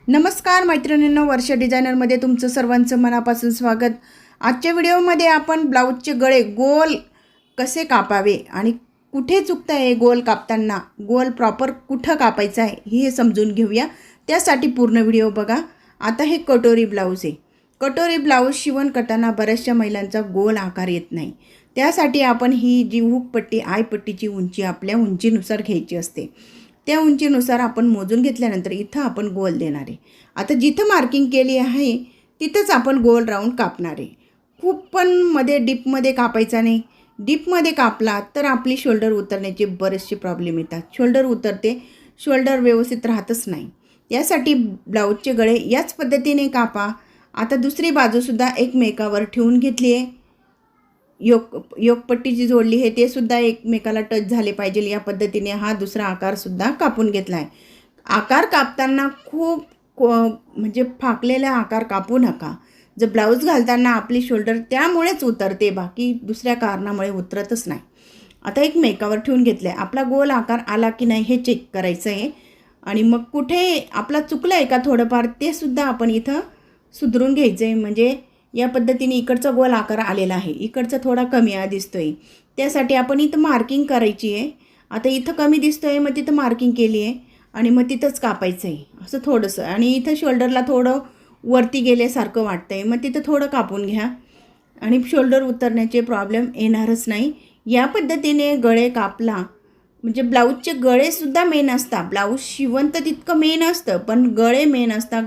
नमस्कार मैत्रिणींनो, वर्ष डिझायनरमध्ये तुमचं सर्वांचं मनापासून स्वागत। आजच्या व्हिडिओमध्ये आपण ब्लाऊजचे गळे गोल कसे कापावे आणि कुठे चुकतं आहे गोल कापताना, गोल प्रॉपर कुठं कापायचं आहे हे समजून घेऊया। त्यासाठी पूर्ण व्हिडिओ बघा। आता हे कटोरी ब्लाऊज आहे। कटोरी ब्लाऊज शिवण करताना बऱ्याचशा महिलांचा गोल आकार येत नाही। त्यासाठी आपण ही जी हुक पट्टी आय पट्टीची उंची आपल्या उंचीनुसार घ्यायची असते। त्या उंचीनुसार आपण मोजून घेतल्यानंतर इथं आपण गोल देणार आहे। आता जिथं मार्किंग केली आहे तिथंच आपण गोल राऊंड कापणार आहे। खूप पण मध्ये डीपमध्ये कापायचा नाही। डीपमध्ये कापला तर आपली शोल्डर उतरण्याचे बरेचसे प्रॉब्लेम येतात। शोल्डर उतरते, शोल्डर व्यवस्थित राहतच नाही। यासाठी ब्लाऊजचे गळे याच पद्धतीने कापा। आता दुसरी बाजूसुद्धा एकमेकावर ठेवून घेतली आहे। योकपट्टी जी जोडली आहे ते सुद्धा एकमेकाला टच झाले पाहिजे। या पद्धतीने हा दुसरा आकार सुद्धा कापून घेतला आहे। आकार कापताना खूप म्हणजे फाकलेला आकार कापू नका। जर ब्लाऊज घालताना आपली शोल्डर त्यामुळेच उतरते, बाकी दुसऱ्या कारणामुळे उतरतच नाही। आता एकमेकावर ठेवून घेतले, आपला गोल आकार आला की नाही हे चेक करायचं आहे। आणि मग कुठे आपला चुकलं आहे का थोडंफार ते सुद्धा आपण इथं सुधरून घ्यायचं आहे। म्हणजे या पद्धतीने इकडचा गोल आकार आलेला आहे, इकडचा थोडा कमी दिसतोय, त्यासाठी आपण इथं मार्किंग करायची आहे। आता इथं कमी दिसतोय मग तिथं मार्किंग केली आहे आणि मग तिथंच कापायचं आहे असं थोडंसं। आणि इथं शोल्डरला थोडं वरती गेल्यासारखं वाटतंय, मग तिथं थोडं कापून घ्या आणि शोल्डर उतरण्याचे प्रॉब्लेम येणारच नाही। या पद्धतीने गळे कापला म्हणजे ब्लाऊजचे गळेसुद्धा मेन असतात। ब्लाऊज शिवण तर तितकं मेन असतं, पण गळे मेन असतात।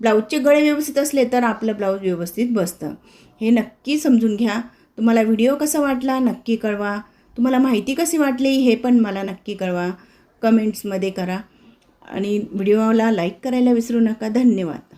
ब्लाऊजचे गळे व्यवस्थित असले तर आपलं ब्लाऊज व्यवस्थित बसतं। हे नक्की समजून घ्या। तुम्हाला व्हिडिओ कसा वाटला नक्की कळवा। तुम्हाला माहिती कशी वाटली हे पण मला नक्की कळवा, कमेंट्समध्ये करा आणि व्हिडिओला लाईक करायला विसरू नका। धन्यवाद।